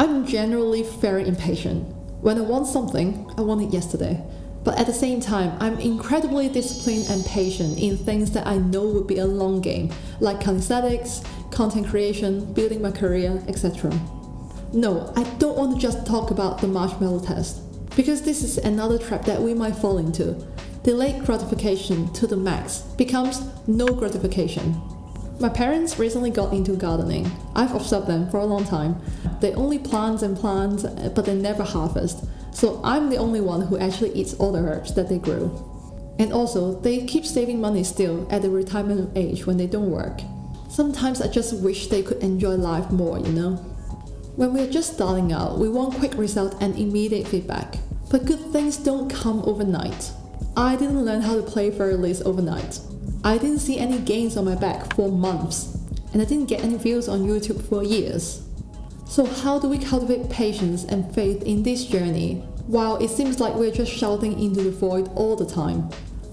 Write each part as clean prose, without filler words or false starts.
I'm generally very impatient. When I want something, I want it yesterday. But at the same time, I'm incredibly disciplined and patient in things that I know would be a long game, like calisthenics, content creation, building my career, etc. No, I don't want to just talk about the marshmallow test, because this is another trap that we might fall into. Delayed gratification to the max becomes no gratification. My parents recently got into gardening. I've observed them for a long time. They only plant and plant, but they never harvest. So I'm the only one who actually eats all the herbs that they grew. And also, they keep saving money still at the retirement age when they don't work. Sometimes I just wish they could enjoy life more, you know? When we're just starting out, we want quick result and immediate feedback. But good things don't come overnight. I didn't learn how to play Fairy overnight. I didn't see any gains on my back for months. And I didn't get any views on YouTube for years. So how do we cultivate patience and faith in this journey, while it seems like we're just shouting into the void all the time?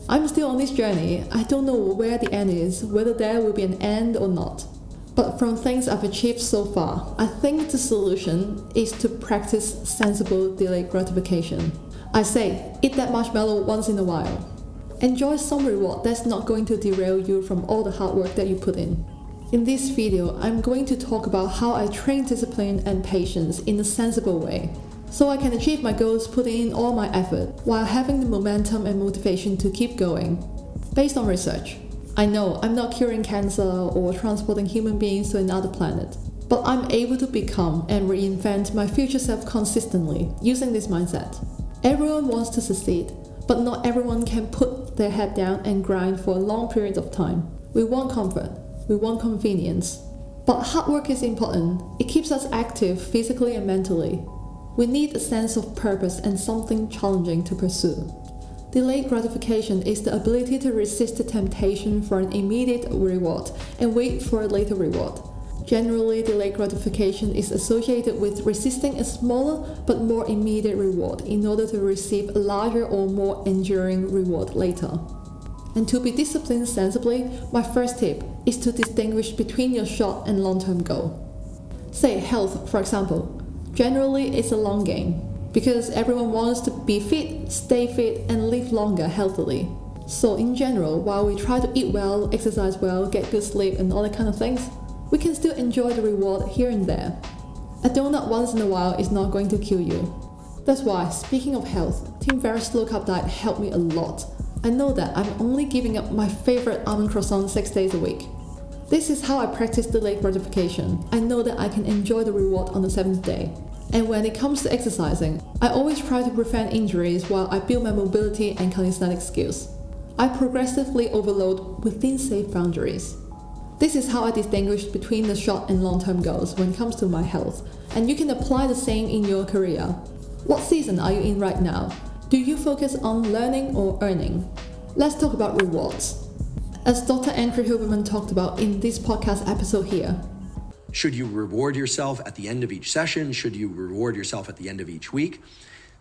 I'm still on this journey. I don't know where the end is, whether there will be an end or not. But from things I've achieved so far, I think the solution is to practice sensible delayed gratification. I say, eat that marshmallow once in a while. Enjoy some reward that's not going to derail you from all the hard work that you put in. In this video, I'm going to talk about how I train discipline and patience in a sensible way, so I can achieve my goals putting in all my effort while having the momentum and motivation to keep going. Based on research, I know I'm not curing cancer or transporting human beings to another planet, but I'm able to become and reinvent my future self consistently using this mindset. Everyone wants to succeed, but not everyone can put their head down and grind for a long period of time. We want comfort. We want convenience. But hard work is important. It keeps us active physically and mentally. We need a sense of purpose and something challenging to pursue. Delayed gratification is the ability to resist the temptation for an immediate reward and wait for a later reward. Generally, delayed gratification is associated with resisting a smaller but more immediate reward in order to receive a larger or more enduring reward later. And to be disciplined sensibly, my first tip is to distinguish between your short and long-term goal. Say health, for example. Generally, it's a long game, because everyone wants to be fit, stay fit, and live longer healthily. So in general, while we try to eat well, exercise well, get good sleep, and all that kind of things, we can still enjoy the reward here and there. A donut once in a while is not going to kill you. That's why, speaking of health, Tim Ferriss' low-carb diet helped me a lot. I know that I'm only giving up my favorite almond croissant 6 days a week. This is how I practice delayed gratification. I know that I can enjoy the reward on the 7th day. And when it comes to exercising, I always try to prevent injuries while I build my mobility and calisthenics skills. I progressively overload within safe boundaries. This is how I distinguish between the short and long-term goals when it comes to my health, and you can apply the same in your career. What season are you in right now? Do you focus on learning or earning? Let's talk about rewards. As Dr. Andrew Huberman talked about in this podcast episode here. Should you reward yourself at the end of each session? Should you reward yourself at the end of each week?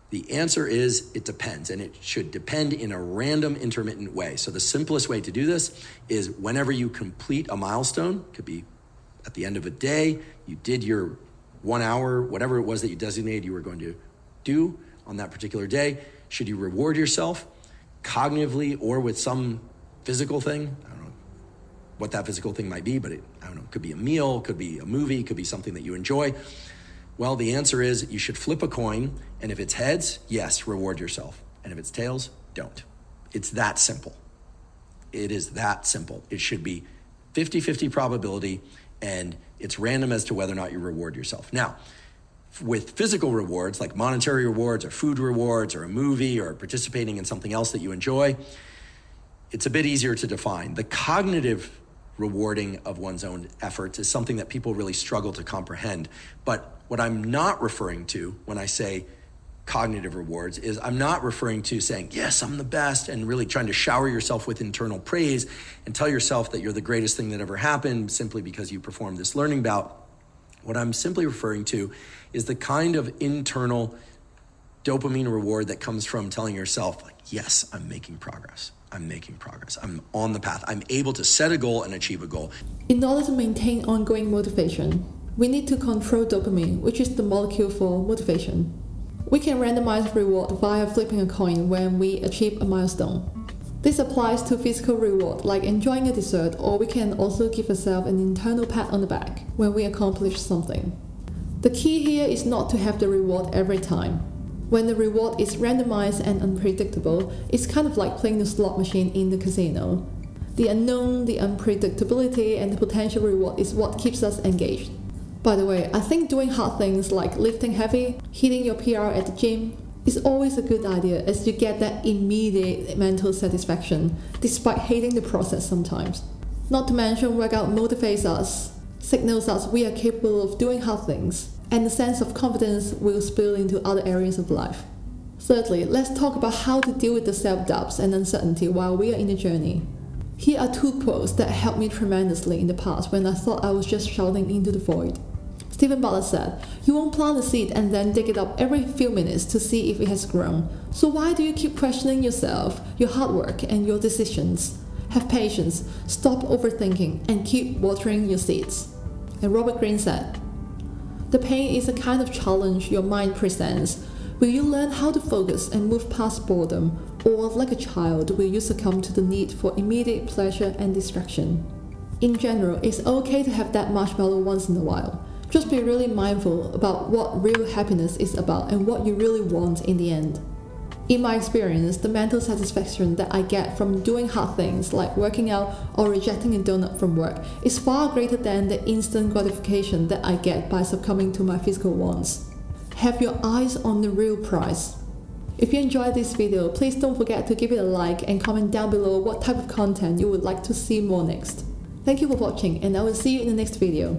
The answer is it depends, and it should depend in a random, intermittent way. So the simplest way to do this is whenever you complete a milestone, could be at the end of a day, you did your 1 hour, whatever it was that you designated you were going to do on that particular day. Should you reward yourself cognitively or with some physical thing? I don't know what that physical thing might be, but it could be a meal, could be a movie, could be something that you enjoy. Well, the answer is you should flip a coin, and if it's heads, yes, reward yourself. And if it's tails, don't. It's that simple. It is that simple. It should be 50-50 probability, and it's random as to whether or not you reward yourself. Now, with physical rewards, like monetary rewards or food rewards or a movie or participating in something else that you enjoy, it's a bit easier to define. The cognitive rewarding of one's own efforts is something that people really struggle to comprehend. But what I'm not referring to when I say cognitive rewards is I'm not referring to saying, yes, I'm the best, and really trying to shower yourself with internal praise and tell yourself that you're the greatest thing that ever happened simply because you performed this learning bout. What I'm simply referring to is the kind of internal dopamine reward that comes from telling yourself, like, yes, I'm making progress. I'm making progress. I'm on the path. I'm able to set a goal and achieve a goal. In order to maintain ongoing motivation, We need to control dopamine, which is the molecule for motivation. We can randomize reward via flipping a coin when we achieve a milestone. This applies to physical reward like enjoying a dessert, or we can also give ourselves an internal pat on the back when we accomplish something. The key here is not to have the reward every time. When the reward is randomized and unpredictable, it's kind of like playing the slot machine in the casino. The unknown, the unpredictability, and the potential reward is what keeps us engaged. By the way, I think doing hard things like lifting heavy, hitting your PR at the gym, is always a good idea as you get that immediate mental satisfaction, despite hating the process sometimes. Not to mention, workout motivates us, signals us we are capable of doing hard things, and the sense of confidence will spill into other areas of life. Thirdly, let's talk about how to deal with the self-doubts and uncertainty while we are in the journey. Here are 2 quotes that helped me tremendously in the past when I thought I was just shouting into the void. Stephen Butler said, "You won't plant a seed and then dig it up every few minutes to see if it has grown. So why do you keep questioning yourself, your hard work, and your decisions? Have patience, stop overthinking, and keep watering your seeds." And Robert Greene said, "The pain is a kind of challenge your mind presents. Will you learn how to focus and move past boredom, or like a child, will you succumb to the need for immediate pleasure and distraction?" In general, it's okay to have that marshmallow once in a while. Just be really mindful about what real happiness is about and what you really want in the end. In my experience, the mental satisfaction that I get from doing hard things like working out or rejecting a donut from work is far greater than the instant gratification that I get by succumbing to my physical wants. Have your eyes on the real prize. If you enjoyed this video, please don't forget to give it a like and comment down below what type of content you would like to see more next. Thank you for watching, and I will see you in the next video.